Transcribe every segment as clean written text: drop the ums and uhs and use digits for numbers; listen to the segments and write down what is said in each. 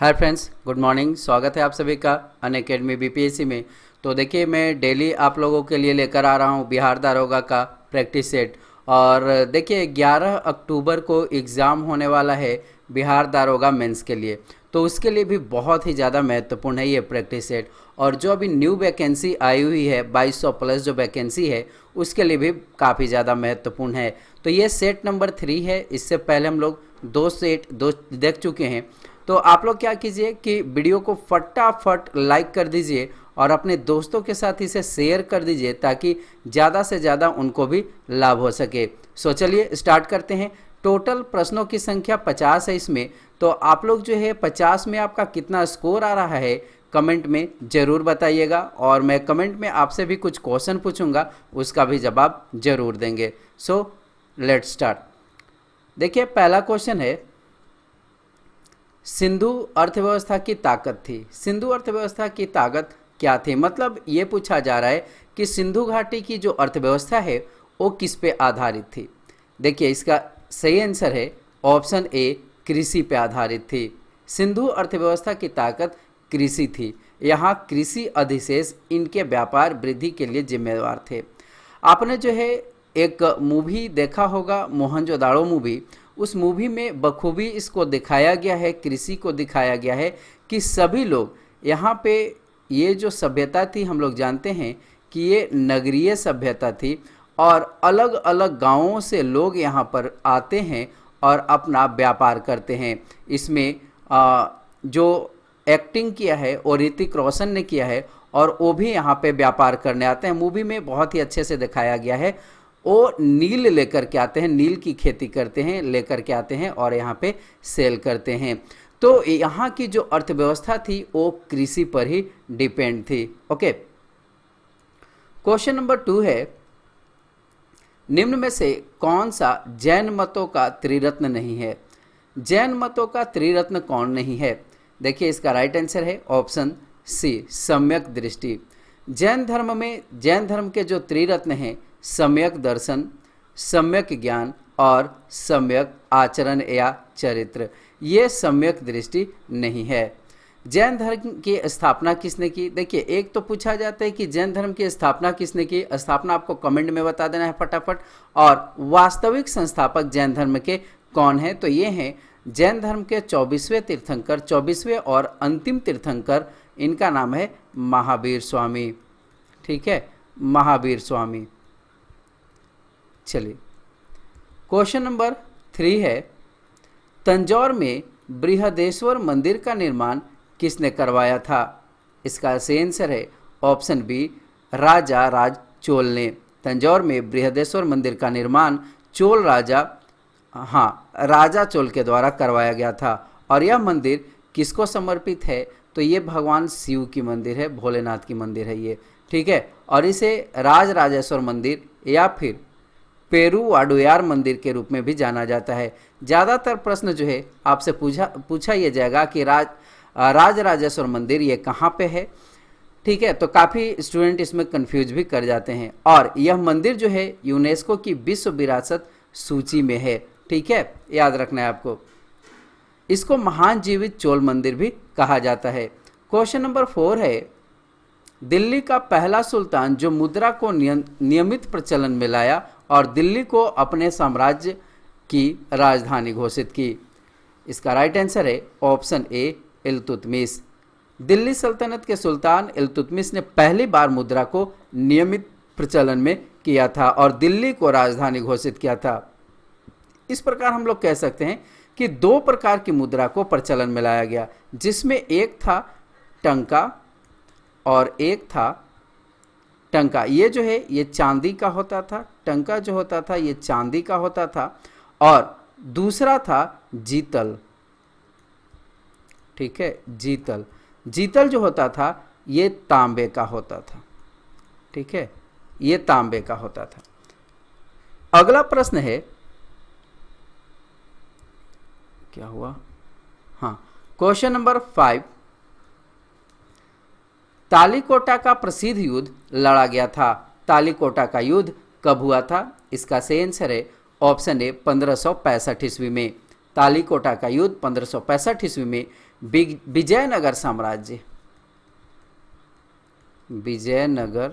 Hi friends, good morning. स्वागत है आप सभी का अनअकैडमी बीपीएससी में। तो देखिए, मैं डेली आप लोगों के लिए लेकर आ रहा हूँ बिहार दारोगा का प्रैक्टिस सेट। और देखिए, 11 अक्टूबर को एग्ज़ाम होने वाला है बिहार दारोगा मेंस के लिए। तो उसके लिए भी बहुत ही ज़्यादा महत्वपूर्ण है ये प्रैक्टिस सेट। और जो अभी न्यू वैकेंसी आई हुई है 2200 प्लस जो वैकेंसी है, उसके लिए भी काफ़ी ज़्यादा महत्वपूर्ण है। तो ये सेट नंबर 3 है। इससे पहले हम लोग दो देख चुके हैं। तो आप लोग क्या कीजिए कि वीडियो को फटाफट लाइक कर दीजिए और अपने दोस्तों के साथ इसे शेयर कर दीजिए ताकि ज़्यादा से ज़्यादा उनको भी लाभ हो सके। सो चलिए स्टार्ट करते हैं। टोटल प्रश्नों की संख्या 50 है इसमें। तो आप लोग जो है 50 में आपका कितना स्कोर आ रहा है कमेंट में ज़रूर बताइएगा। और मैं कमेंट में आपसे भी कुछ क्वेश्चन पूछूंगा, उसका भी जवाब ज़रूर देंगे। So let's start. देखिए, पहला क्वेश्चन है, सिंधु अर्थव्यवस्था की ताकत थी। सिंधु अर्थव्यवस्था की ताकत क्या थी? मतलब ये पूछा जा रहा है कि सिंधु घाटी की जो अर्थव्यवस्था है वो किस पे आधारित थी। देखिए, इसका सही आंसर है ऑप्शन ए, कृषि पे आधारित थी। सिंधु अर्थव्यवस्था की ताकत कृषि थी। यहाँ कृषि अधिशेष इनके व्यापार वृद्धि के लिए जिम्मेदार थे। आपने जो है एक मूवी देखा होगा, मोहनजोदाड़ो मूवी। उस मूवी में बखूबी इसको दिखाया गया है, कृषि को दिखाया गया है कि सभी लोग यहाँ पे, ये जो सभ्यता थी हम लोग जानते हैं कि ये नगरीय सभ्यता थी और अलग अलग गांवों से लोग यहाँ पर आते हैं और अपना व्यापार करते हैं। इसमें जो एक्टिंग किया है वो ऋतिक रोशन ने किया है और वो भी यहाँ पे व्यापार करने आते हैं। मूवी में बहुत ही अच्छे से दिखाया गया है। वो नील लेकर के आते हैं, नील की खेती करते हैं, लेकर के आते हैं और यहाँ पे सेल करते हैं। तो यहाँ की जो अर्थव्यवस्था थी वो कृषि पर ही डिपेंड थी। ओके, क्वेश्चन नंबर 2 है, निम्न में से कौन सा जैन मतों का त्रिरत्न नहीं है? जैन मतों का त्रिरत्न कौन नहीं है? देखिए, इसका राइट आंसर है ऑप्शन सी, सम्यक दृष्टि। जैन धर्म के जो त्रिरत्न हैं, सम्यक दर्शन, सम्यक ज्ञान और सम्यक आचरण या चरित्र, ये सम्यक दृष्टि नहीं है। जैन धर्म की स्थापना किसने की? देखिए, एक तो पूछा जाता है कि जैन धर्म की स्थापना किसने की। स्थापना आपको कमेंट में बता देना है फटाफट। और वास्तविक संस्थापक जैन धर्म के कौन है? तो ये हैं जैन धर्म के 24वें तीर्थंकर, 24वें और अंतिम तीर्थंकर। इनका नाम है महावीर स्वामी। ठीक है, महावीर स्वामी। चलिए, क्वेश्चन नंबर 3 है, तंजौर में बृहदेश्वर मंदिर का निर्माण किसने करवाया था? इसका सही आंसर है ऑप्शन बी, राजा राज चोल ने। तंजौर में बृहदेश्वर मंदिर का निर्माण चोल राजा चोल के द्वारा करवाया गया था। और यह मंदिर किसको समर्पित है? तो ये भगवान शिव की मंदिर है, भोलेनाथ की मंदिर है ये। ठीक है, और इसे राजराजेश्वर मंदिर या फिर पेरुवाडुयार मंदिर के रूप में भी जाना जाता है। ज़्यादातर प्रश्न जो है आपसे पूछा ये जाएगा कि राजराजेश्वर मंदिर ये कहाँ पे है। ठीक है, तो काफ़ी स्टूडेंट इसमें कंफ्यूज भी कर जाते हैं। और यह मंदिर जो है यूनेस्को की विश्व विरासत सूची में है। ठीक है, याद रखना है आपको। इसको महान जीवित चोल मंदिर भी कहा जाता है। क्वेश्चन नंबर 4 है, दिल्ली का पहला सुल्तान जो मुद्रा को नियमित प्रचलन में लाया और दिल्ली को अपने साम्राज्य की राजधानी घोषित की। इसका राइट आंसर है ऑप्शन ए, इल्तुतमिश। दिल्ली सल्तनत के सुल्तान इल्तुतमिश ने पहली बार मुद्रा को नियमित प्रचलन में किया था और दिल्ली को राजधानी घोषित किया था। इस प्रकार हम लोग कह सकते हैं कि 2 प्रकार की मुद्रा को प्रचलन में लाया गया, जिसमें एक था टंका और एक था टंका। ये जो है ये चांदी का होता था। टंका जो होता था ये चांदी का होता था और दूसरा था जीतल। ठीक है, जीतल जो होता था ये तांबे का होता था। ठीक है, ये तांबे का होता था। अगला प्रश्न है, क्या हुआ? हाँ, क्वेश्चन नंबर 5, तालीकोटा का प्रसिद्ध युद्ध लड़ा गया था। तालीकोटा का युद्ध कब हुआ था? इसका सही आंसर है ऑप्शन ए, 1565 ईस्वी में। तालीकोटा का युद्ध 1565 ईस्वी में विजयनगर साम्राज्य, विजयनगर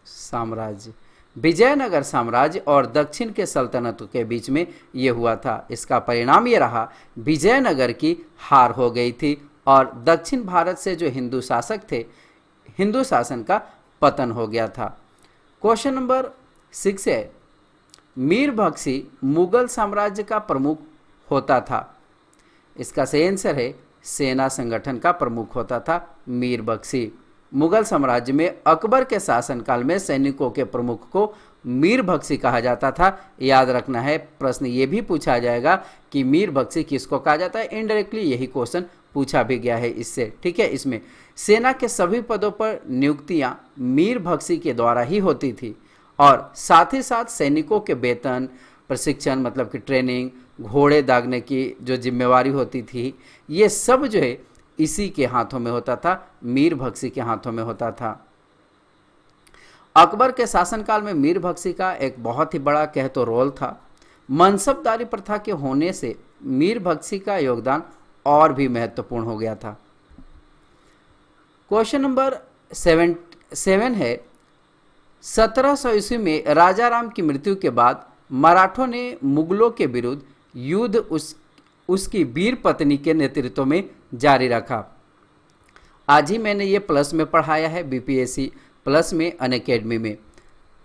साम्राज्य, विजयनगर साम्राज्य और दक्षिण के सल्तनतों के बीच में ये हुआ था। इसका परिणाम ये रहा, विजयनगर की हार हो गई थी और दक्षिण भारत से जो हिंदू शासक थे, हिंदू शासन का पतन हो गया था। क्वेश्चन नंबर 6 है, मीर बख्शी मुगल साम्राज्य का प्रमुख होता था। इसका सही आंसर है सेना संगठन का प्रमुख होता था मीर बख्शी। मुगल साम्राज्य में अकबर के शासनकाल में सैनिकों के प्रमुख को मीर बख्शी कहा जाता था। याद रखना है, प्रश्न ये भी पूछा जाएगा कि मीर बख्शी किसको कहा जाता है। इनडायरेक्टली यही क्वेश्चन पूछा भी गया है इससे, ठीक है। इसमें सेना के सभी पदों पर नियुक्तियां मीर बख्शी के द्वारा ही होती थी और साथ ही साथ सैनिकों के वेतन, प्रशिक्षण मतलब कि ट्रेनिंग, घोड़े दागने की जो जिम्मेवारी होती थी, ये सब जो है इसी के हाथों में होता था, मीर बख्शी के हाथों में होता था। अकबर के शासनकाल में मीर बख्शी का एक बहुत ही बड़ा कह तो रोल था। मनसबदारी प्रथा के होने से मीर बख्शी का योगदान और भी महत्वपूर्ण हो गया था। क्वेश्चन नंबर 7 है, 1700 ईस्वी में राजा राम की मृत्यु के बाद मराठों ने मुगलों के विरुद्ध युद्ध उसकी वीर पत्नी के नेतृत्व में जारी रखा। आज ही मैंने ये प्लस में पढ़ाया है, बीपीएससी प्लस में अनअकैडमी में।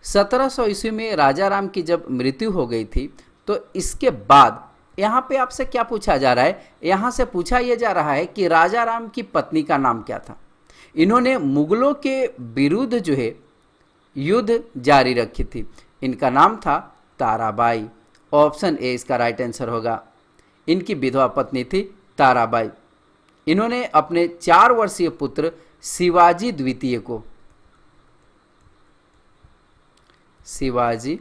1700 ईस्वी में राजा राम की जब मृत्यु हो गई थी तो इसके बाद यहाँ पे आपसे क्या पूछा जा रहा है, यहाँ से पूछा यह जा रहा है कि राजा राम की पत्नी का नाम क्या था। इन्होंने मुगलों के विरुद्ध जो है युद्ध जारी रखी थी, इनका नाम था ताराबाई। ऑप्शन ए इसका राइट आंसर होगा। इनकी विधवा पत्नी थी ताराबाई। इन्होंने अपने 4 वर्षीय पुत्र शिवाजी द्वितीय को, शिवाजी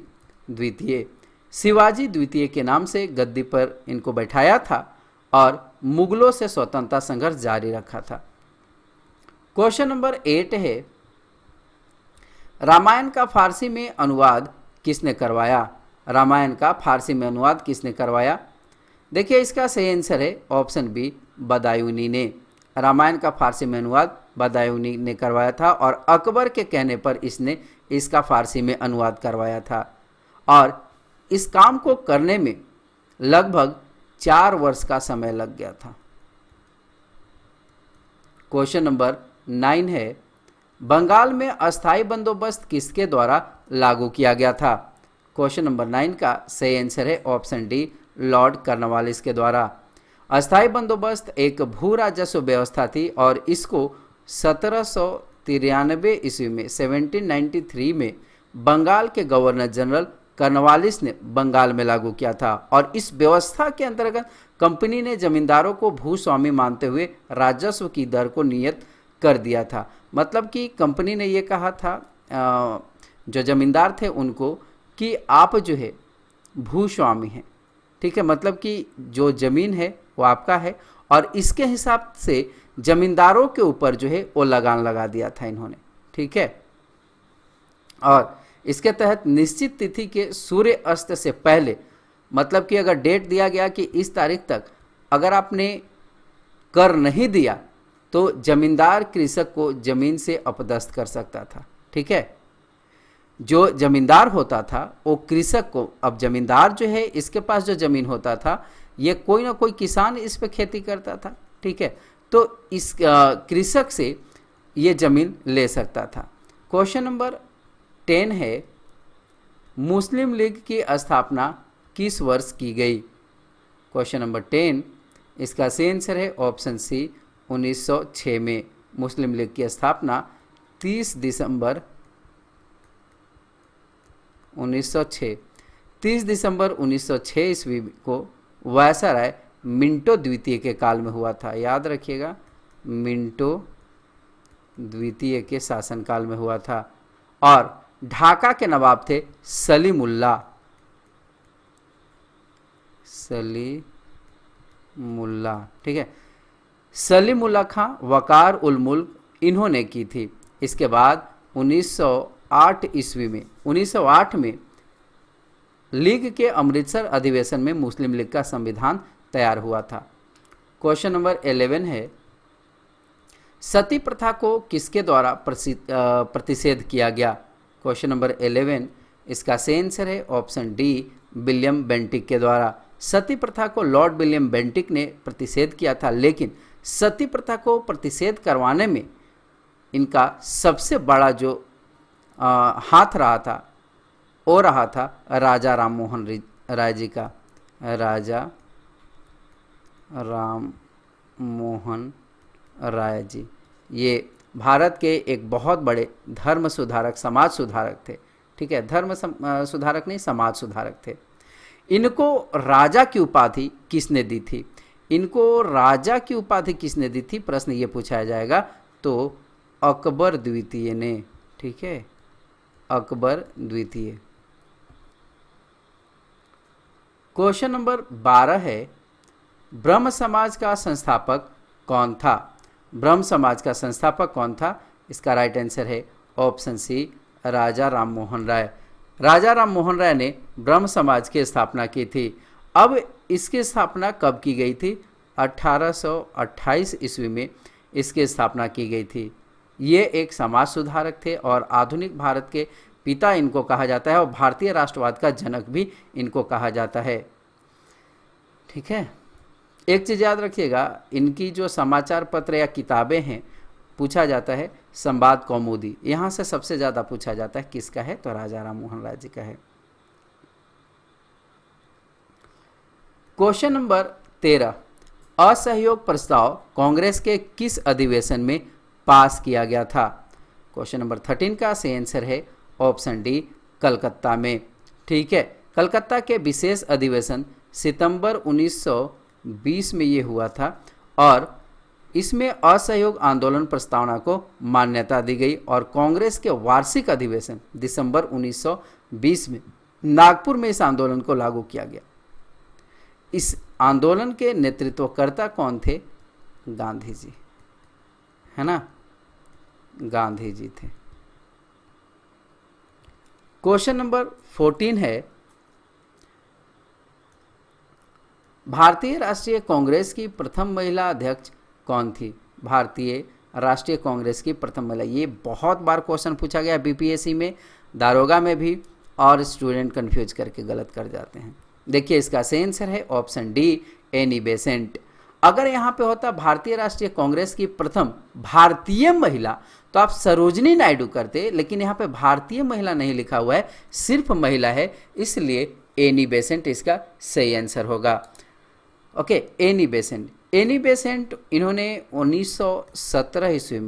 द्वितीय के नाम से गद्दी पर इनको बैठाया था और मुगलों से स्वतंत्रता संघर्ष जारी रखा था। क्वेश्चन नंबर 8 है, रामायण का फारसी में अनुवाद किसने करवाया। रामायण का फारसी में अनुवाद किसने करवाया। देखिए इसका सही आंसर है ऑप्शन बी, बदायूनी ने। रामायण का फारसी में अनुवाद बदायूनी ने करवाया था और अकबर के कहने पर इसने इसका फारसी में अनुवाद करवाया था और इस काम को करने में लगभग 4 वर्ष का समय लग गया था। क्वेश्चन नंबर 9 है, बंगाल में अस्थायी बंदोबस्त किसके द्वारा लागू किया गया था। क्वेश्चन नंबर 9 का सही आंसर है ऑप्शन डी, लॉर्ड कॉर्नवालिस के द्वारा। अस्थायी बंदोबस्त एक भू राजस्व व्यवस्था थी और इसको 1793 ईस्वी में 1793 में बंगाल के गवर्नर जनरल कॉर्नवालिस ने बंगाल में लागू किया था और इस व्यवस्था के अंतर्गत कंपनी ने जमींदारों को भूस्वामी मानते हुए राजस्व की दर को नियत कर दिया था। मतलब कि कंपनी ने ये कहा था जो जमींदार थे उनको कि आप जो है भूस्वामी हैं, ठीक है, मतलब कि जो ज़मीन है वो आपका है और इसके हिसाब से जमींदारों के ऊपर जो है वो लगान लगा दिया था इन्होंने, ठीक है। और इसके तहत निश्चित तिथि के सूर्य अस्त से पहले, मतलब कि अगर डेट दिया गया कि इस तारीख तक अगर आपने कर नहीं दिया तो जमींदार कृषक को जमीन से अपदस्थ कर सकता था, ठीक है। जो जमींदार होता था वो कृषक को, अब जमींदार जो है इसके पास जो ज़मीन होता था ये कोई ना कोई किसान इस पे खेती करता था, ठीक है, तो इस कृषक से ये ज़मीन ले सकता था। क्वेश्चन नंबर 10 है, मुस्लिम लीग की स्थापना किस वर्ष की गई। क्वेश्चन नंबर 10 इसका सही आंसर है ऑप्शन सी, 1906 में मुस्लिम लीग की स्थापना 30 दिसंबर 1906 ईस्वी को वायसराय मिंटो द्वितीय के काल में हुआ था। याद रखिएगा, मिंटो द्वितीय के शासनकाल में हुआ था और ढाका के नवाब थे सलीमुल्लाह, ठीक है, सलीमुल्लाह खां वकार उल मुल्क इन्होंने की थी। इसके बाद 1908 ईस्वी में 1908 में लीग के अमृतसर अधिवेशन में मुस्लिम लीग का संविधान तैयार हुआ था। क्वेश्चन नंबर 11 है, सती प्रथा को किसके द्वारा प्रतिषेध किया गया? क्वेश्चन नंबर 11, इसका सही आंसर है ऑप्शन डी, विलियम बेंटिक के द्वारा। सती प्रथा को लॉर्ड विलियम बेंटिक ने प्रतिषेध किया था, लेकिन सती प्रथा को प्रतिषेध करवाने में इनका सबसे बड़ा जो हाथ रहा था वो रहा था राजा राम मोहन राय जी का। राजा राम मोहन राय जी ये भारत के एक बहुत बड़े धर्म सुधारक, समाज सुधारक थे। ठीक है, धर्म सुधारक नहीं, समाज सुधारक थे। इनको राजा की उपाधि किसने दी थी? इनको राजा की उपाधि किसने दी थी, प्रश्न ये पूछा जाएगा। तो अकबर द्वितीय ने। ठीक है, अकबर द्वितीय। क्वेश्चन नंबर 12 है, ब्रह्म समाज का संस्थापक कौन था? ब्रह्म समाज का संस्थापक कौन था? इसका राइट आंसर है ऑप्शन सी, राजा राम मोहन राय। राजा राम मोहन राय ने ब्रह्म समाज की स्थापना की थी। अब इसकी स्थापना कब की गई थी? 1828 ईस्वी में इसकी स्थापना की गई थी। ये एक समाज सुधारक थे और आधुनिक भारत के पिता इनको कहा जाता है और भारतीय राष्ट्रवाद का जनक भी इनको कहा जाता है। ठीक है, एक चीज़ याद रखिएगा, इनकी जो समाचार पत्र या किताबें हैं पूछा जाता है संवाद कौमुदी, यहाँ से सबसे ज़्यादा पूछा जाता है किसका है? तो राजा राम मोहन राय जी का है। क्वेश्चन नंबर 13, असहयोग प्रस्ताव कांग्रेस के किस अधिवेशन में पास किया गया था? क्वेश्चन नंबर 13 का सही आंसर है ऑप्शन डी, कलकत्ता में। ठीक है, कलकत्ता के विशेष अधिवेशन सितंबर 1920 में ये हुआ था और इसमें असहयोग आंदोलन प्रस्तावना को मान्यता दी गई और कांग्रेस के वार्षिक अधिवेशन दिसंबर 1920 में नागपुर में इस आंदोलन को लागू किया गया। इस आंदोलन के नेतृत्वकर्ता कौन थे? गांधी जी, है ना, गांधी जी थे। क्वेश्चन नंबर 14 है, भारतीय राष्ट्रीय कांग्रेस की प्रथम महिला अध्यक्ष कौन थी? भारतीय राष्ट्रीय कांग्रेस की प्रथम महिला, ये बहुत बार क्वेश्चन पूछा गया बीपीएससी में, दारोगा में भी, और स्टूडेंट कंफ्यूज करके गलत कर जाते हैं। देखिए इसका सही आंसर है ऑप्शन डी, एनी बेसेंट। अगर यहाँ पे होता भारतीय राष्ट्रीय कांग्रेस की प्रथम भारतीय महिला तो आप सरोजनी नायडू करते, लेकिन यहाँ पे भारतीय महिला नहीं लिखा हुआ है, सिर्फ महिला है, इसलिए एनी बेसेंट इसका सही आंसर होगा। Okay, Annie Besant. Annie Besant इन्होंने 1917 ईस्वी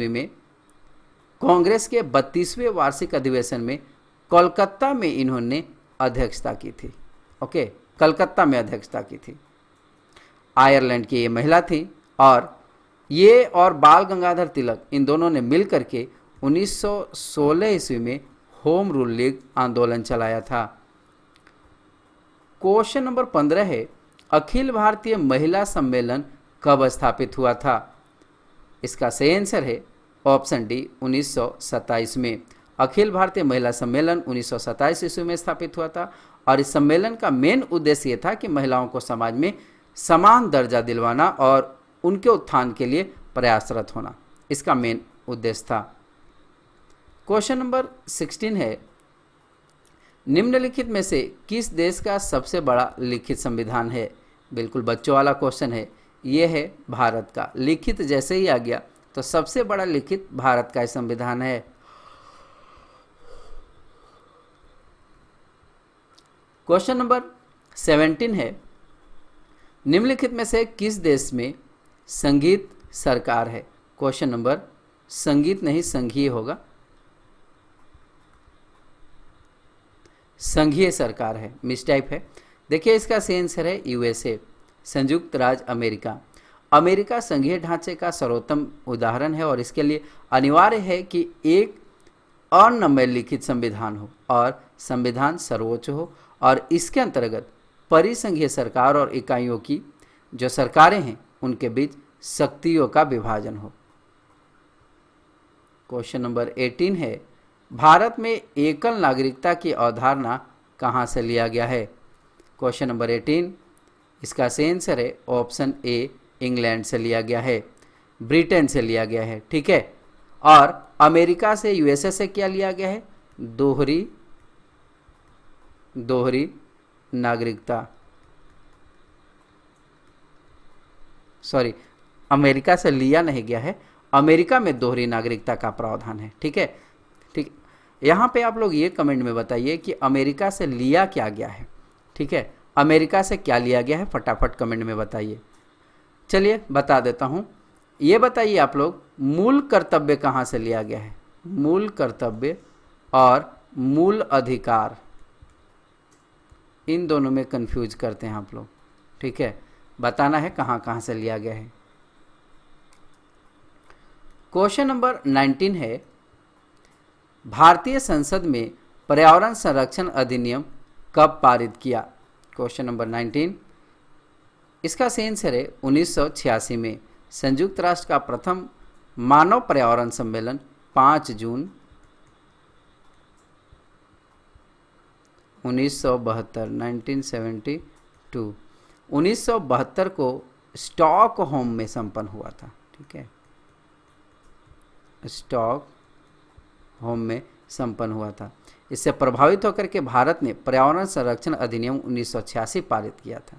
में कांग्रेस के 32वें वार्षिक अधिवेशन में कोलकाता में इन्होंने अध्यक्षता की थी। ओके, कलकत्ता में अध्यक्षता की थी। आयरलैंड की ये महिला थी और ये और बाल गंगाधर तिलक इन दोनों ने मिल करके 1916 ईस्वी में होम रूल लीग आंदोलन चलाया था। क्वेश्चन नंबर 15 है, अखिल भारतीय महिला सम्मेलन कब स्थापित हुआ था? इसका सही आंसर है ऑप्शन डी, 1927 में। अखिल भारतीय महिला सम्मेलन 1927 ईस्वी में स्थापित हुआ था और इस सम्मेलन का मेन उद्देश्य ये था कि महिलाओं को समाज में समान दर्जा दिलवाना और उनके उत्थान के लिए प्रयासरत होना, इसका मेन उद्देश्य था। क्वेश्चन नंबर 16 है, निम्नलिखित में से किस देश का सबसे बड़ा लिखित संविधान है? बिल्कुल बच्चों वाला क्वेश्चन है, ये है भारत का। लिखित जैसे ही आ गया तो सबसे बड़ा लिखित भारत का संविधान है। क्वेश्चन नंबर 17 है, निम्नलिखित में से किस देश में संघीय सरकार है? क्वेश्चन नंबर, संगीत नहीं संघीय होगा, संघीय सरकार है, मिसटाइप है। देखिए इसका सही आंसर है यूएसए, संयुक्त राज्य अमेरिका। अमेरिका संघीय ढांचे का सर्वोत्तम उदाहरण है और इसके लिए अनिवार्य है कि एक अनम्य लिखित संविधान हो और संविधान सर्वोच्च हो और इसके अंतर्गत परिसंघीय सरकार और इकाइयों की जो सरकारें हैं उनके बीच शक्तियों का विभाजन हो। क्वेश्चन नंबर 18 है, भारत में एकल नागरिकता की अवधारणा कहाँ से लिया गया है? क्वेश्चन नंबर 18, इसका सही आंसर है ऑप्शन ए, इंग्लैंड से लिया गया है, ब्रिटेन से लिया गया है। ठीक है, और अमेरिका से, यूएसए से क्या लिया गया है? दोहरी नागरिकता। सॉरी, अमेरिका से लिया नहीं गया है, अमेरिका में दोहरी नागरिकता का प्रावधान है। ठीक है, ठीक, यहाँ पे आप लोग ये कमेंट में बताइए कि अमेरिका से लिया क्या गया है। ठीक है, अमेरिका से क्या लिया गया है, फटाफट कमेंट में बताइए। चलिए बता देता हूँ, ये बताइए आप लोग, मूल कर्तव्य कहाँ से लिया गया है? मूल कर्तव्य और मूल अधिकार, इन दोनों में कंफ्यूज करते हैं आप लोग। ठीक है, बताना है कहाँ कहाँ से लिया गया है। क्वेश्चन नंबर 19 है, भारतीय संसद में पर्यावरण संरक्षण अधिनियम कब पारित किया? क्वेश्चन नंबर 19, इसका सही आंसर है 1986 में। संयुक्त राष्ट्र का प्रथम मानव पर्यावरण सम्मेलन 5 जून 1972 को स्टॉकहोम में संपन्न हुआ था। ठीक है, स्टॉकहोम में संपन्न हुआ था। इससे प्रभावित होकर के भारत ने पर्यावरण संरक्षण अधिनियम 1986 पारित किया था।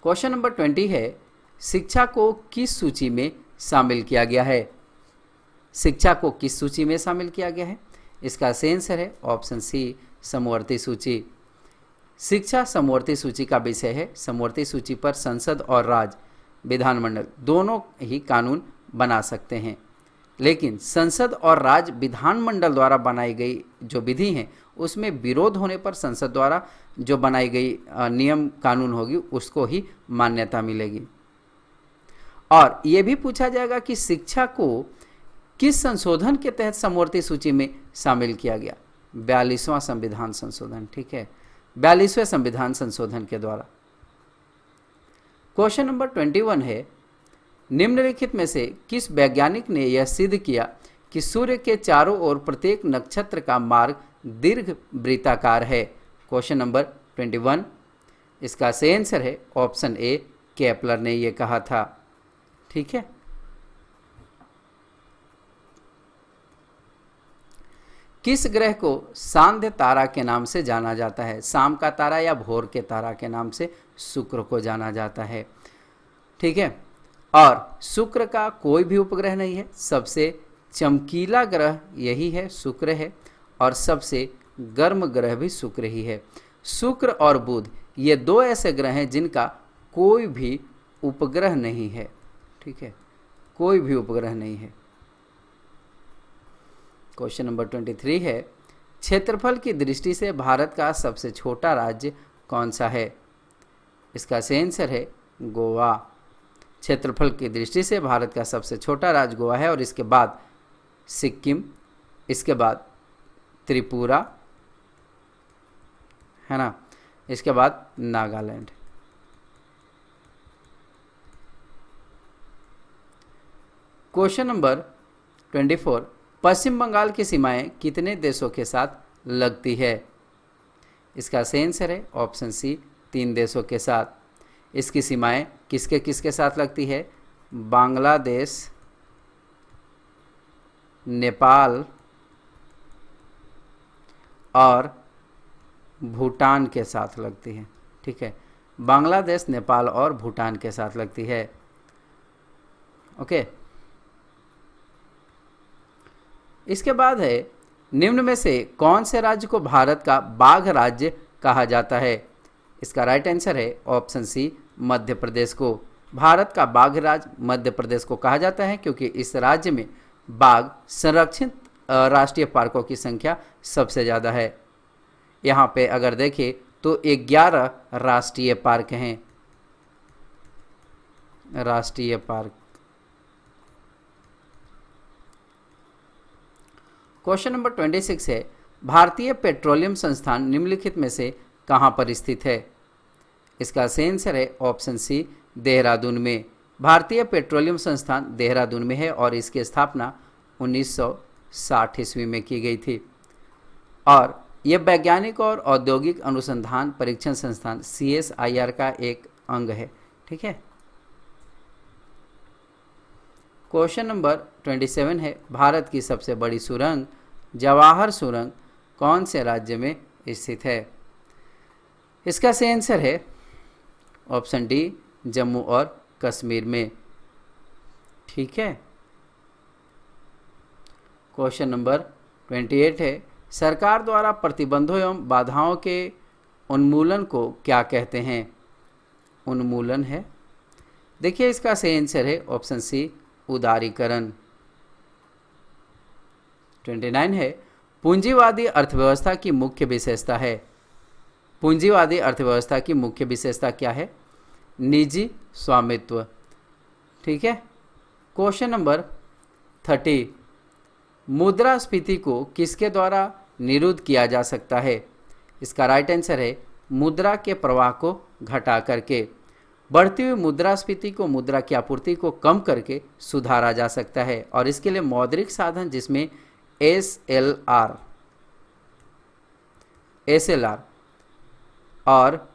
क्वेश्चन नंबर 20 है, शिक्षा को किस सूची में शामिल किया गया है? शिक्षा को किस सूची में शामिल किया गया है? इसका सही आंसर है ऑप्शन सी, समवर्ती सूची। शिक्षा समवर्ती सूची का विषय है। समवर्ती सूची पर संसद और राज्य, विधानमंडल दोनों ही कानून बना सकते हैं, लेकिन संसद और राज्य विधानमंडल द्वारा बनाई गई जो विधि है उसमें विरोध होने पर संसद द्वारा जो बनाई गई नियम कानून होगी उसको ही मान्यता मिलेगी। और ये भी पूछा जाएगा कि शिक्षा को किस संशोधन के तहत समवर्ती सूची में शामिल किया गया? 42वां संविधान संशोधन। ठीक है, 42वें संविधान संशोधन के द्वारा। क्वेश्चन नंबर 21 है, निम्नलिखित में से किस वैज्ञानिक ने यह सिद्ध किया कि सूर्य के चारों ओर प्रत्येक नक्षत्र का मार्ग दीर्घ वृत्ताकार है? क्वेश्चन नंबर 21, इसका सही आंसर है ऑप्शन ए, केपलर ने यह कहा था। ठीक है, किस ग्रह को सांध्य तारा के नाम से जाना जाता है? शाम का तारा या भोर के तारा के नाम से शुक्र को जाना जाता है। ठीक है, और शुक्र का कोई भी उपग्रह नहीं है, सबसे चमकीला ग्रह यही है, शुक्र है, और सबसे गर्म ग्रह भी शुक्र ही है। शुक्र और बुध ये दो ऐसे ग्रह हैं जिनका कोई भी उपग्रह नहीं है। ठीक है, कोई भी उपग्रह नहीं है। क्वेश्चन नंबर 23 है, क्षेत्रफल की दृष्टि से भारत का सबसे छोटा राज्य कौन सा है? इसका सही आंसर है गोवा। क्षेत्रफल की दृष्टि से भारत का सबसे छोटा राज्य गोवा है, और इसके बाद सिक्किम, इसके बाद त्रिपुरा, है ना, इसके बाद नागालैंड। क्वेश्चन नंबर 24, पश्चिम बंगाल की सीमाएं कितने देशों के साथ लगती है? इसका सही आंसर है ऑप्शन सी, 3 देशों के साथ। इसकी सीमाएं किसके किसके साथ लगती है? बांग्लादेश, नेपाल और भूटान के साथ लगती है। ठीक है, बांग्लादेश, नेपाल और भूटान के साथ लगती है। ओके, इसके बाद है, निम्न में से कौन से राज्य को भारत का बाघ राज्य कहा जाता है? इसका राइट आंसर है ऑप्शन सी, मध्य प्रदेश को। भारत का बाघ राज्य मध्य प्रदेश को कहा जाता है क्योंकि इस राज्य में बाघ संरक्षित राष्ट्रीय पार्कों की संख्या सबसे ज़्यादा है। यहाँ पे अगर देखें तो 11 राष्ट्रीय पार्क हैं। राष्ट्रीय पार्क। क्वेश्चन नंबर 26 है, भारतीय पेट्रोलियम संस्थान निम्नलिखित में से कहाँ पर स्थित है? इसका सही आंसर है ऑप्शन सी, देहरादून में। भारतीय पेट्रोलियम संस्थान देहरादून में है और इसकी स्थापना 1960 ईस्वी में की गई थी और यह वैज्ञानिक और औद्योगिक अनुसंधान परीक्षण संस्थान CSIR का एक अंग है। ठीक है। क्वेश्चन नंबर 27 है, भारत की सबसे बड़ी सुरंग जवाहर सुरंग कौन से राज्य में स्थित है? इसका सही आंसर है ऑप्शन डी, जम्मू और कश्मीर में। ठीक है। क्वेश्चन नंबर 28 है, सरकार द्वारा प्रतिबंधों एवं बाधाओं के उन्मूलन को क्या कहते हैं? उन्मूलन है। देखिए इसका सही आंसर है ऑप्शन सी, उदारीकरण। 29 है, पूंजीवादी अर्थव्यवस्था की मुख्य विशेषता है। पूंजीवादी अर्थव्यवस्था की मुख्य विशेषता क्या है? निजी स्वामित्व। ठीक है। क्वेश्चन नंबर 30, मुद्रास्फीति को किसके द्वारा निरुद्ध किया जा सकता है? इसका राइट आंसर है मुद्रा के प्रवाह को घटा करके। बढ़ती हुई मुद्रास्फीति को मुद्रा की आपूर्ति को कम करके सुधारा जा सकता है और इसके लिए मौद्रिक साधन जिसमें SLR और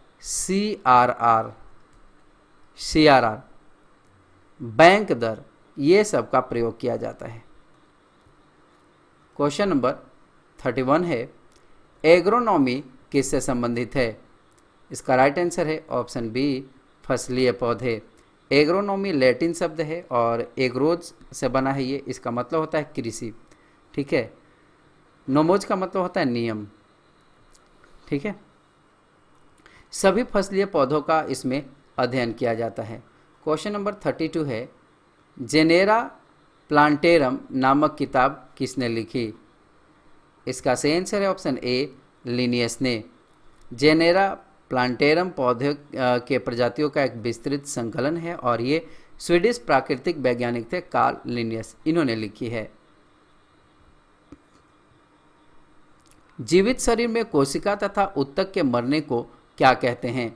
CRR बैंक दर ये सब का प्रयोग किया जाता है। क्वेश्चन नंबर 31 है, एग्रोनॉमी किससे संबंधित है? इसका राइट आंसर है ऑप्शन बी, फसलीय पौधे। एग्रोनॉमी लैटिन शब्द है और एग्रोज से बना है ये, इसका मतलब होता है कृषि। ठीक है। नोमोज का मतलब होता है नियम। ठीक है। सभी फसलीय पौधों का इसमें अध्ययन किया जाता है। क्वेश्चन नंबर 32 है, जेनेरा प्लांटेरम नामक किताब किसने लिखी? इसका सही आंसर है ऑप्शन ए, लिनियस ने। जेनेरा प्लांटेरम पौधे के प्रजातियों का एक विस्तृत संकलन है और ये स्वीडिश प्राकृतिक वैज्ञानिक थे कार्ल लिनियस, इन्होंने लिखी है। जीवित शरीर में कोशिका तथा उत्तक के मरने को क्या कहते हैं?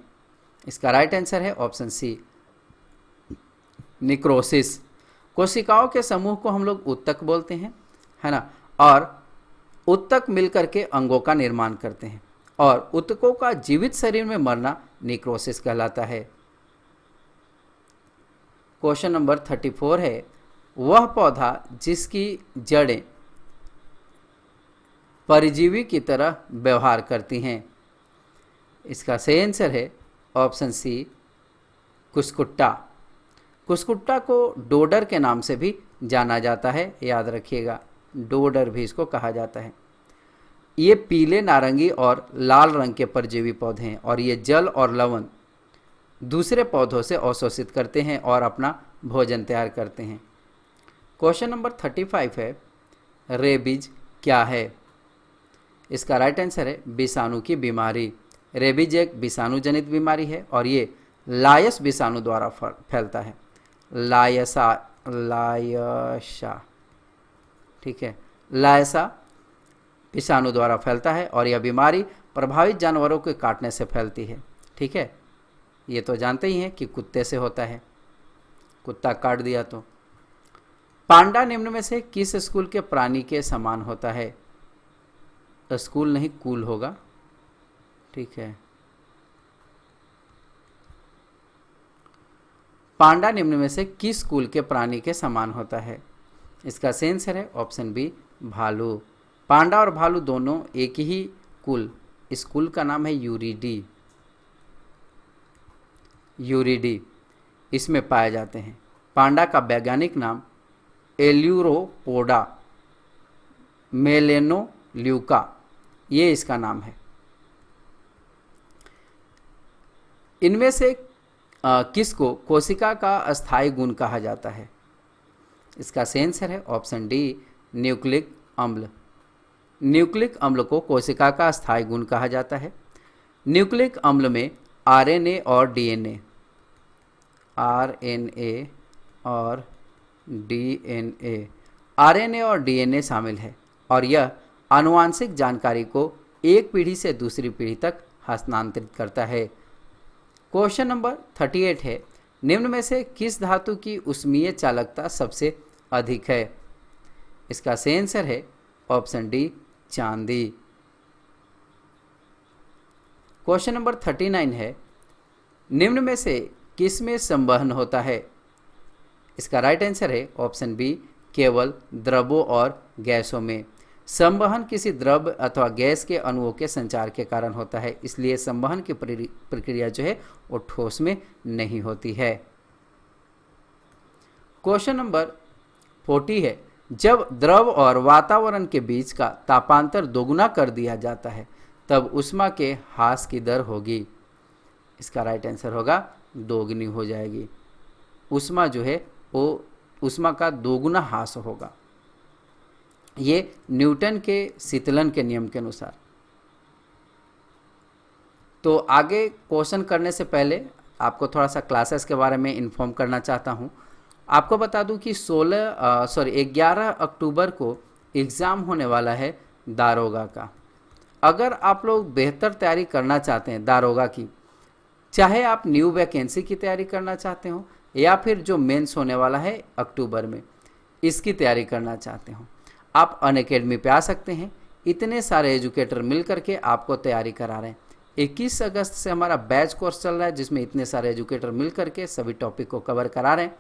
इसका राइट आंसर है ऑप्शन सी, निक्रोसिस। कोशिकाओं के समूह को हम लोग उत्तक बोलते हैं, है ना, और उत्तक मिलकर के अंगों का निर्माण करते हैं और उत्तकों का जीवित शरीर में मरना निक्रोसिस कहलाता है। क्वेश्चन नंबर 34 है, वह पौधा जिसकी जड़ें परजीवी की तरह व्यवहार करती हैं? इसका सही आंसर है ऑप्शन सी, कुस्कुट्टा। कुस्कुट्टा को डोडर के नाम से भी जाना जाता है, याद रखिएगा, डोडर भी इसको कहा जाता है। ये पीले, नारंगी और लाल रंग के परजीवी पौधे हैं और ये जल और लवण दूसरे पौधों से अवशोषित करते हैं और अपना भोजन तैयार करते हैं। क्वेश्चन नंबर 35 है, रेबीज क्या है? इसका राइट आंसर है विषाणु की बीमारी। रेबीज एक विषाणु जनित बीमारी है और ये लायस विषाणु द्वारा फैलता है। लायसा, ठीक है, लायसा विषाणु द्वारा फैलता है और यह बीमारी प्रभावित जानवरों के काटने से फैलती है। ठीक है। ये तो जानते ही हैं कि कुत्ते से होता है, कुत्ता काट दिया तो। पांडा निम्न में से किस स्कूल के प्राणी के समान होता है? स्कूल नहीं, कूल होगा। ठीक है। पांडा निम्न में से किस कुल के प्राणी के समान होता है? इसका सही आंसर है ऑप्शन बी, भालू। पांडा और भालू दोनों एक ही कुल, इस कुल का नाम है यूरिडी। यूरिडी इसमें पाए जाते हैं। पांडा का वैज्ञानिक नाम एल्यूरोपोडा मेलेनोल्यूका, ये इसका नाम है। इनमें से किसको कोशिका का अस्थायी गुण कहा जाता है? इसका सही आंसर है ऑप्शन डी, न्यूक्लिक अम्ल। न्यूक्लिक अम्ल को कोशिका का अस्थायी गुण कहा जाता है। न्यूक्लिक अम्ल में आरएनए और डीएनए, आरएनए और डीएनए शामिल है और यह आनुवांशिक जानकारी को एक पीढ़ी से दूसरी पीढ़ी तक हस्तांतरित करता है। क्वेश्चन नंबर 38 है, निम्न में से किस धातु की ऊष्मीय चालकता सबसे अधिक है? इसका सही आंसर है ऑप्शन डी, चांदी। क्वेश्चन नंबर 39 है, निम्न में से किस में संवहन होता है? इसका राइट आंसर है ऑप्शन बी, केवल द्रवों और गैसों में। संवहन किसी द्रव अथवा गैस के अणुओं के संचार के कारण होता है, इसलिए संवहन की प्रक्रिया जो है वो ठोस में नहीं होती है। क्वेश्चन नंबर 40 है, जब द्रव और वातावरण के बीच का तापांतर दोगुना कर दिया जाता है तब ऊष्मा के ह्रास की दर होगी। इसका राइट आंसर होगा दोगुनी हो जाएगी। ऊष्मा जो है वो ऊष्मा का दोगुना ह्रास होगा, ये न्यूटन के शीतलन के नियम के अनुसार। तो आगे क्वेश्चन करने से पहले आपको थोड़ा सा क्लासेस के बारे में इन्फॉर्म करना चाहता हूँ। आपको बता दूं कि 11 अक्टूबर को एग्ज़ाम होने वाला है दारोगा का। अगर आप लोग बेहतर तैयारी करना चाहते हैं दारोगा की, चाहे आप न्यू वैकेंसी की तैयारी करना चाहते हो या फिर जो मेंस होने वाला है अक्टूबर में, इसकी तैयारी करना चाहते हो, आप अनअकैडमी पे आ सकते हैं। इतने सारे एजुकेटर मिल करके आपको तैयारी करा रहे हैं। 21 अगस्त से हमारा बैच कोर्स चल रहा है जिसमें इतने सारे एजुकेटर मिल करके सभी टॉपिक को कवर करा रहे हैं।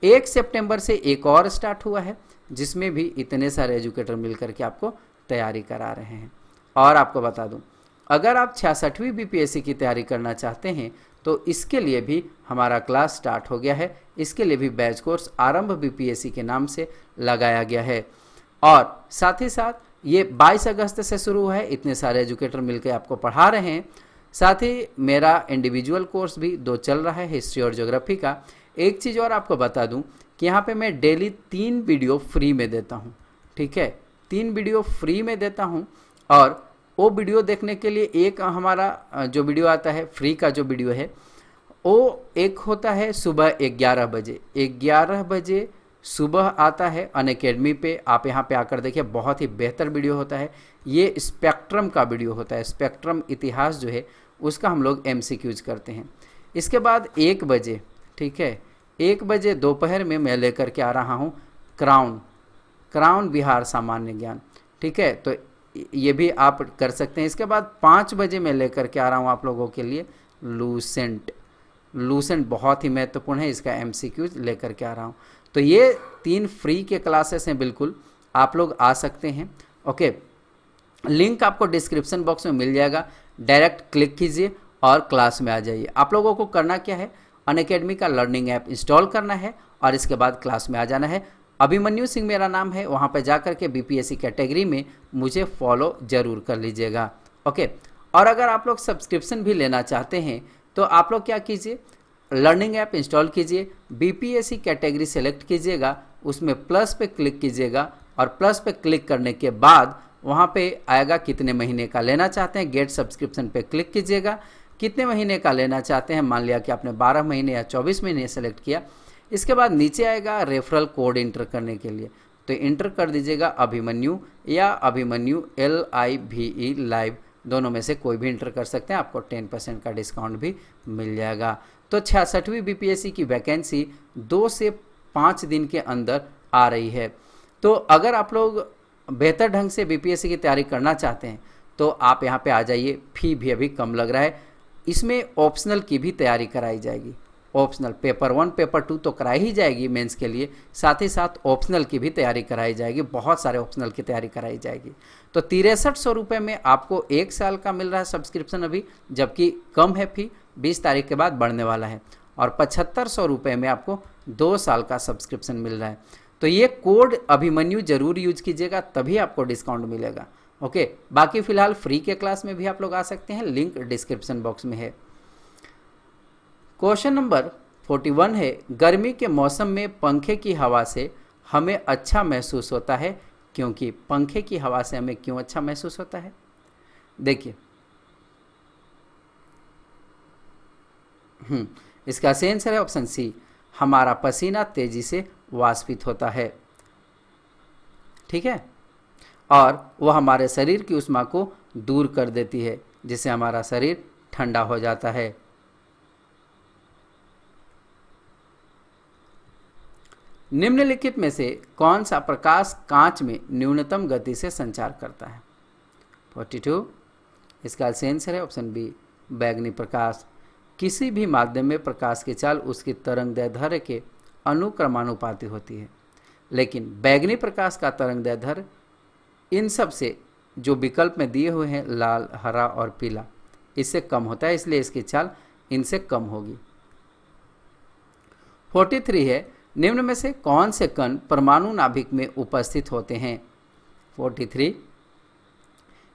1 सितंबर से एक और स्टार्ट हुआ है जिसमें भी इतने सारे एजुकेटर मिल करके आपको तैयारी करा रहे हैं। और आपको बता दूं, अगर आप 66वीं बीपीएससी की तैयारी करना चाहते हैं तो इसके लिए भी हमारा क्लास स्टार्ट हो गया है। इसके लिए भी बैच कोर्स आरंभ बीपीएससी के नाम से लगाया गया है। और साथ ही साथ ये 22 अगस्त से शुरू हुआ है। इतने सारे एजुकेटर मिलकर आपको पढ़ा रहे हैं। साथ ही मेरा इंडिविजुअल कोर्स भी 2 चल रहा है, हिस्ट्री और ज्योग्राफी का। एक चीज़ और आपको बता दूं कि यहाँ पे मैं डेली 3 वीडियो फ्री में देता हूँ। ठीक है, 3 वीडियो फ्री में देता हूँ। और वो वीडियो देखने के लिए एक हमारा जो वीडियो आता है फ्री का, जो वीडियो है वो एक होता है सुबह 11 बजे। 11 बजे सुबह आता है अनअकैडमी पे। आप यहाँ पे आकर देखिए, बहुत ही बेहतर वीडियो होता है। ये स्पेक्ट्रम का वीडियो होता है। स्पेक्ट्रम इतिहास जो है उसका हम लोग MCQs करते हैं। इसके बाद 1 बजे, ठीक है, 1 बजे दोपहर में मैं लेकर के आ रहा हूँ क्राउन बिहार सामान्य ज्ञान। ठीक है, तो ये भी आप कर सकते हैं। इसके बाद 5 बजे मैं लेकर के आ रहा हूँ आप लोगों के लिए लूसेंट बहुत ही महत्वपूर्ण है, इसका MCQs लेकर के आ रहा हूँ। तो ये 3 फ्री के क्लासेस हैं, बिल्कुल आप लोग आ सकते हैं। ओके, लिंक आपको डिस्क्रिप्शन बॉक्स में मिल जाएगा, डायरेक्ट क्लिक कीजिए और क्लास में आ जाइए। आप लोगों को करना क्या है, अनअकैडमी का लर्निंग ऐप इंस्टॉल करना है और इसके बाद क्लास में आ जाना है। अभिमन्यु सिंह मेरा नाम है, वहाँ पर जा कर के BPSC कैटेगरी में मुझे फॉलो ज़रूर कर लीजिएगा। ओके, और अगर आप लोग सब्सक्रिप्शन भी लेना चाहते हैं तो आप लोग क्या कीजिए, लर्निंग ऐप इंस्टॉल कीजिए, BPSC कैटेगरी सेलेक्ट कीजिएगा, उसमें प्लस पे क्लिक कीजिएगा और प्लस पे क्लिक करने के बाद वहाँ पे आएगा कितने महीने का लेना चाहते हैं, गेट सब्सक्रिप्शन पे क्लिक कीजिएगा। कितने महीने का लेना चाहते हैं, मान लिया कि आपने 12 महीने या 24 महीने सेलेक्ट किया। इसके बाद नीचे आएगा रेफरल कोड इंटर करने के लिए, तो इंटर कर दीजिएगा अभिमन्यु या अभिमन्यु LIVE लाइव, दोनों में से कोई भी इंटर कर सकते हैं। आपको 10% का डिस्काउंट भी मिल जाएगा। तो 66वीं BPSC की वैकेंसी 2 से 5 दिन के अंदर आ रही है। तो अगर आप लोग बेहतर ढंग से BPSC की तैयारी करना चाहते हैं तो आप यहाँ पे आ जाइए। फी भी अभी कम लग रहा है। इसमें ऑप्शनल की भी तैयारी कराई जाएगी। ऑप्शनल पेपर 1 पेपर 2 तो कराई ही जाएगी मेंस के लिए, साथ ही साथ ऑप्शनल की भी तैयारी कराई जाएगी। बहुत सारे ऑप्शनल की तैयारी कराई जाएगी। तो 6300 रुपये में आपको 1 साल का मिल रहा है सब्सक्रिप्शन अभी, जबकि कम है फी, 20 तारीख के बाद बढ़ने वाला है। और 7500 रुपये में आपको 2 साल का सब्सक्रिप्शन मिल रहा है। तो ये कोड अभिमन्यु जरूर यूज कीजिएगा, तभी आपको डिस्काउंट मिलेगा। ओके, बाकी फिलहाल फ्री के क्लास में भी आप लोग आ सकते हैं, लिंक डिस्क्रिप्शन बॉक्स में है। क्वेश्चन नंबर 41 है, गर्मी के मौसम में पंखे की हवा से हमें अच्छा महसूस होता है, क्योंकि पंखे की हवा से हमें क्यों अच्छा महसूस होता है? देखिए, इसका सही आंसर है ऑप्शन सी, हमारा पसीना तेजी से वाष्पित होता है। ठीक है, और वह हमारे शरीर की ऊष्मा को दूर कर देती है, जिससे हमारा शरीर ठंडा हो जाता है। निम्नलिखित में से कौन सा प्रकाश कांच में न्यूनतम गति से संचार करता है? 42। इसका सही आंसर है ऑप्शन बी, बैगनी प्रकाश। किसी भी माध्यम में प्रकाश की चाल उसकी तरंगदैर्ध्य के अनुक्रमानुपाती होती है, लेकिन बैगनी प्रकाश का तरंगदैर्ध्य इन सब से जो विकल्प में दिए हुए हैं लाल, हरा और पीला, इससे कम होता है, इसलिए इसकी चाल इनसे कम होगी। 43 है, निम्न में से कौन से कण परमाणु नाभिक में उपस्थित होते हैं? 43।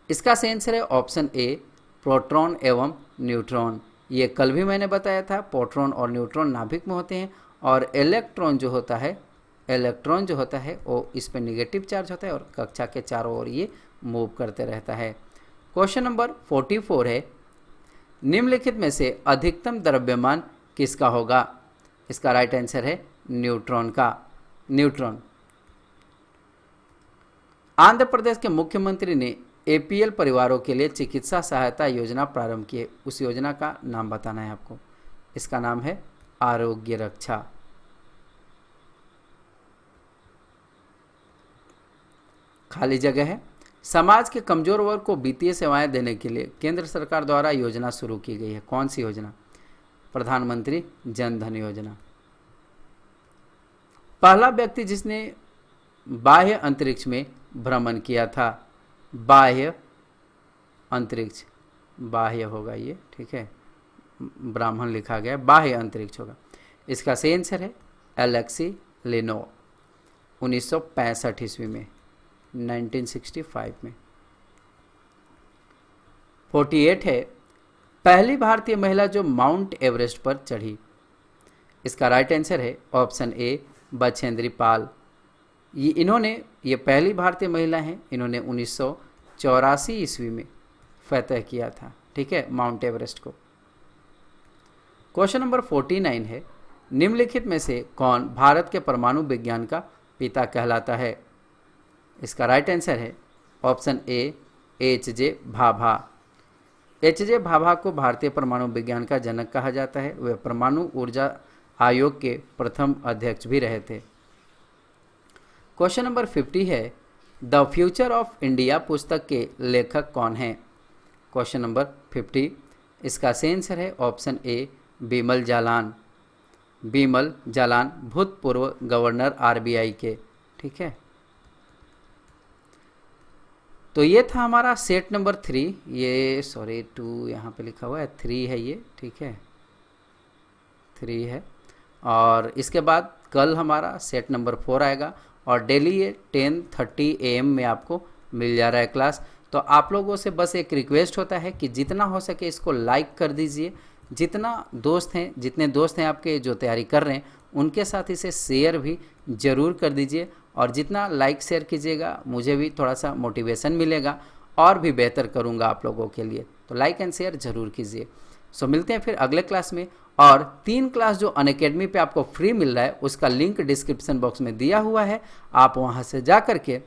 इसका सही आंसर है ऑप्शन ए, प्रोटॉन एवं न्यूट्रॉन। ये कल भी मैंने बताया था, प्रोटॉन और न्यूट्रॉन नाभिक में होते हैं और इलेक्ट्रॉन जो होता है वो इस पर निगेटिव चार्ज होता है और कक्षा के चारों ओर ये मूव करते रहता है। क्वेश्चन नंबर 44 है, निम्नलिखित में से अधिकतम द्रव्यमान किसका होगा? इसका राइट आंसर है न्यूट्रॉन का। न्यूट्रॉन। आंध्र प्रदेश के मुख्यमंत्री ने एपीएल परिवारों के लिए चिकित्सा सहायता योजना प्रारंभ की है, उस योजना का नाम बताना है आपको। इसका नाम है आरोग्य रक्षा। खाली जगह है। समाज के कमजोर वर्ग को वित्तीय सेवाएं देने के लिए केंद्र सरकार द्वारा योजना शुरू की गई है, कौन सी योजना? प्रधानमंत्री जन धन योजना। पहला व्यक्ति जिसने बाह्य अंतरिक्ष में भ्रमण किया था, बाह्य अंतरिक्ष, बाह्य होगा ये, ठीक है, ब्राह्मण लिखा गया, बाह्य अंतरिक्ष होगा। इसका सही आंसर है एलेक्सी लेनोव, 1965 ईस्वी में, 1965 में। 48 है, पहली भारतीय महिला जो माउंट एवरेस्ट पर चढ़ी। इसका राइट आंसर है ऑप्शन ए, बछेंद्री पाल। ये पहली भारतीय महिला हैं, इन्होंने 1984 ईस्वी में फतह किया था, ठीक है, माउंट एवरेस्ट को। क्वेश्चन नंबर 49 है, निम्नलिखित में से कौन भारत के परमाणु विज्ञान का पिता कहलाता है? इसका राइट आंसर है ऑप्शन ए, एच.जे. भाभा। एच.जे. भाभा को भारतीय परमाणु विज्ञान का जनक कहा जाता है। वे परमाणु ऊर्जा आयोग के प्रथम अध्यक्ष भी रहे थे। क्वेश्चन नंबर 50 है, द फ्यूचर ऑफ इंडिया पुस्तक के लेखक कौन हैं? Question number 50। इसका सही आंसर है ऑप्शन ए, बिमल जालान। बिमल जालान भूतपूर्व गवर्नर आरबीआई के, ठीक है। तो ये था हमारा सेट नंबर 3, ये सॉरी 2 यहाँ पे लिखा हुआ है, 3 है ये, ठीक है, 3 है। और इसके बाद कल हमारा सेट नंबर 4 आएगा और डेली ये 10:30 AM में आपको मिल जा रहा है क्लास। तो आप लोगों से बस एक रिक्वेस्ट होता है कि जितना हो सके इसको लाइक कर दीजिए, जितने दोस्त हैं आपके जो तैयारी कर रहे हैं उनके साथ इसे शेयर भी ज़रूर कर दीजिए। और जितना लाइक शेयर कीजिएगा मुझे भी थोड़ा सा मोटिवेशन मिलेगा और भी बेहतर करूँगा आप लोगों के लिए। तो लाइक एंड शेयर ज़रूर कीजिए। सो मिलते हैं फिर अगले क्लास में। और 3 क्लास जो अनअकैडमी पे आपको फ्री मिल रहा है उसका लिंक डिस्क्रिप्शन बॉक्स में दिया हुआ है, आप वहाँ से जा कर के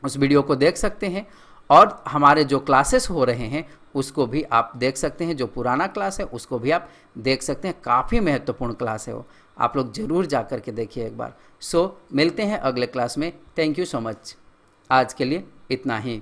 उस वीडियो को देख सकते हैं। और हमारे जो क्लासेस हो रहे हैं उसको भी आप देख सकते हैं, जो पुराना क्लास है उसको भी आप देख सकते हैं, काफ़ी महत्वपूर्ण क्लास है वो, आप लोग ज़रूर जा कर के देखिए एक बार। सो मिलते हैं अगले क्लास में। Thank you so much. आज के लिए इतना ही।